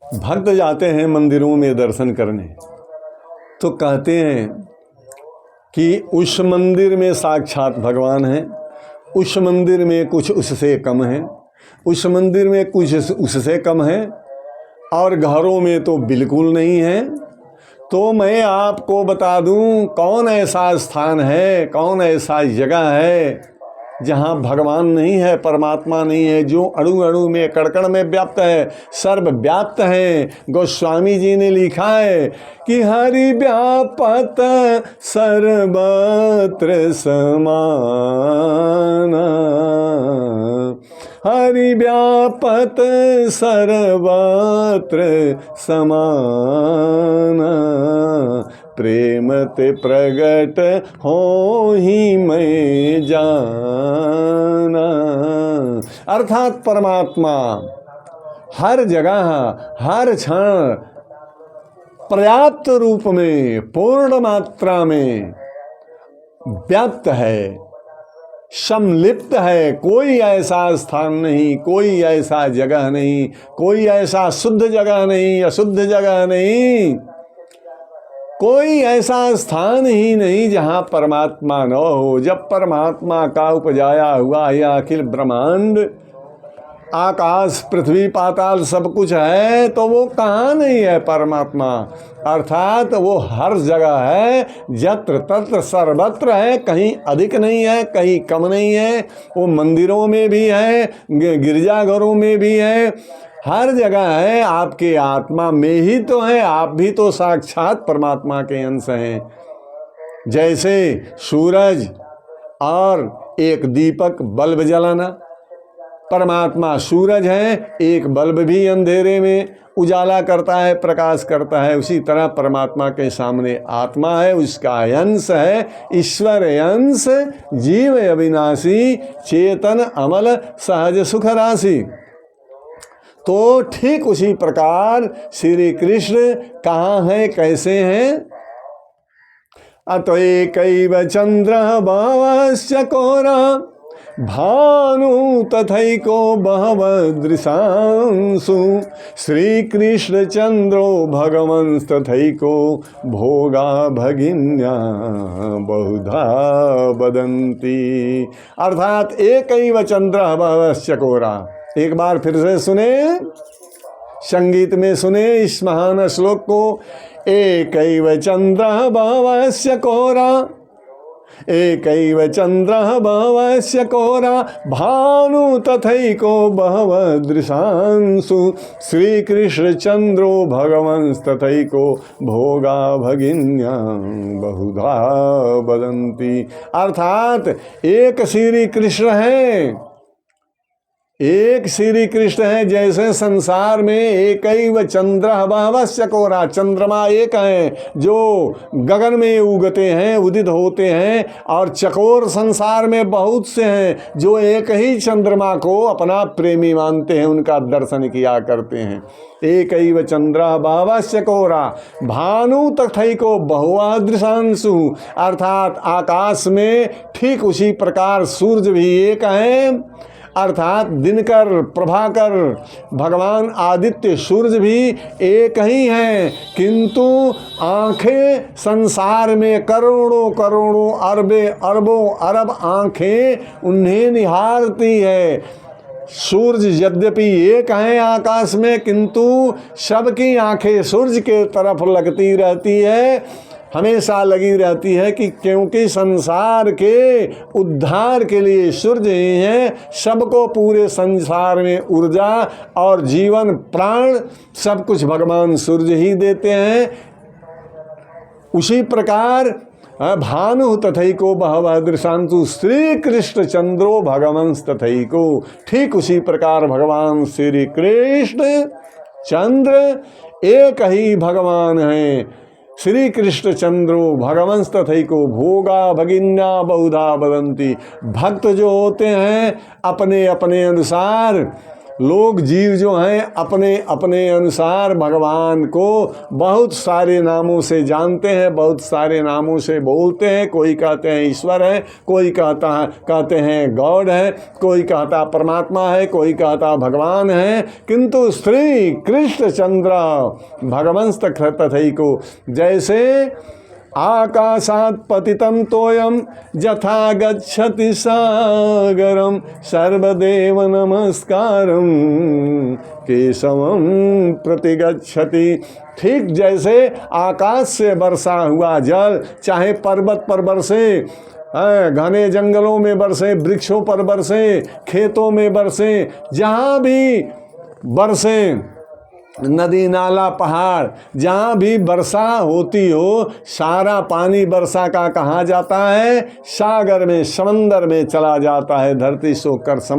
भक्त जाते हैं मंदिरों में दर्शन करने, तो कहते हैं कि उस मंदिर में साक्षात भगवान है, उस मंदिर में कुछ उससे कम है, उस मंदिर में कुछ उससे कम है, और घरों में तो बिल्कुल नहीं है। तो मैं आपको बता दूं कौन ऐसा स्थान है, कौन ऐसा जगह है जहाँ भगवान नहीं है, परमात्मा नहीं है, जो अणु अणु में कण कण में व्याप्त है, सर्वव्याप्त है। गोस्वामी जी ने लिखा है कि हरि व्यापत सर्वत्र समान, हरि व्यापत सर्वत्र समान, प्रेम ते प्रगट हो ही मैं जाना। अर्थात परमात्मा हर जगह हर क्षण पर्याप्त रूप में पूर्ण मात्रा में व्याप्त है, सम्मिलित है। कोई ऐसा स्थान नहीं, कोई ऐसा जगह नहीं, कोई ऐसा शुद्ध जगह नहीं, अशुद्ध जगह नहीं, कोई ऐसा स्थान ही नहीं जहाँ परमात्मा न हो। जब परमात्मा का उपजाया हुआ यह अखिल ब्रह्मांड, आकाश पृथ्वी पाताल सब कुछ है, तो वो कहाँ नहीं है परमात्मा। अर्थात वो हर जगह है, यत्र तत्र सर्वत्र है, कहीं अधिक नहीं है, कहीं कम नहीं है। वो मंदिरों में भी है, गिरजाघरों में भी है, हर जगह है। आपके आत्मा में ही तो है, आप भी तो साक्षात परमात्मा के अंश हैं। जैसे सूरज और एक दीपक बल्ब जलाना, परमात्मा सूरज है, एक बल्ब भी अंधेरे में उजाला करता है, प्रकाश करता है। उसी तरह परमात्मा के सामने आत्मा है, उसका अंश है, ईश्वर अंश, जीव अविनाशी, चेतन अमल, सहज सुख राशि। तो ठीक उसी प्रकार श्री कृष्ण कहाँ हैं, कैसे हैं। अतएकैव चंद्रः भवस्य कोरा, भानु तथैको बहवदृशांशु, श्रीकृष्ण चंद्रो भगवंस्तथैको भोगा भगिन्या बहुधा वदन्ति। अर्थात एकैव चंद्रः भवस्य कोरा। एक बार फिर से सुने, संगीत में सुने इस महान श्लोक को। एकैव चंद्रः भवस्य कोरा, एकैव चंद्रः भवस्य कोरा, भानु तथैको बहवदृशांशु, श्रीकृष्ण चंद्रो भगवंस्तथैको भोगा भगिन्या बहुधा वदन्ति। अर्थात एक श्री कृष्ण है, एक श्री कृष्ण है। जैसे संसार में एकैव चंद्रः भवस्य कोरा, चंद्रमा एक है जो गगन में उगते हैं, उदित होते हैं, और चकोर संसार में बहुत से हैं जो एक ही चंद्रमा को अपना प्रेमी मानते हैं, उनका दर्शन किया करते हैं। एकैव चंद्रः भवस्य कोरा, भानु तथैको बहुदृशांशु। अर्थात आकाश में ठीक उसी प्रकार सूर्य भी एक है, अर्थात दिनकर प्रभाकर भगवान आदित्य सूर्य भी एक ही हैं, किंतु आंखें संसार में करोड़ों करोड़ों अरबे अरबों अरब आंखें उन्हें निहारती है। सूर्य यद्यपि एक है आकाश में, किंतु सबकी आंखें सूर्य के तरफ लगती रहती है, हमेशा लगी रहती है, कि क्योंकि संसार के उद्धार के लिए सूर्य ही हैं। सबको पूरे संसार में ऊर्जा और जीवन प्राण सब कुछ भगवान सूर्य ही देते हैं। उसी प्रकार भानु तथैको बहवदृशांशु, श्री कृष्ण चंद्रो भगवंस्तथैको। ठीक उसी प्रकार भगवान श्री कृष्ण चंद्र एक ही भगवान हैं। श्री कृष्ण चंद्रो भगवंस्तथैको भोगा भगिन्या बहुधा वदन्ति। भक्त जो होते हैं अपने अपने अनुसार लोग जीव जो हैं अपने अपने अनुसार भगवान को बहुत सारे नामों से जानते हैं, बहुत सारे नामों से बोलते हैं। कोई कहते हैं ईश्वर है, कोई कहते हैं गॉड है, कोई कहता परमात्मा है, कोई कहता भगवान है। किंतु श्री कृष्ण चंद्र भगवंस्त तथैको, जैसे आकाशात् पतितं तोयं यथा गच्छति सागरं सर्वदेव नमस्कारं केशवं प्रतिगच्छति। ठीक जैसे आकाश से बरसा हुआ जल चाहे पर्वत पर बरसे, घने जंगलों में बरसे, वृक्षों पर बरसे, खेतों में बरसे, जहाँ भी बरसे, नदी नाला पहाड़ जहाँ भी वर्षा होती हो, सारा पानी वर्षा का कहाँ जाता है? सागर में, समंदर में चला जाता है। धरती सोकर समंदर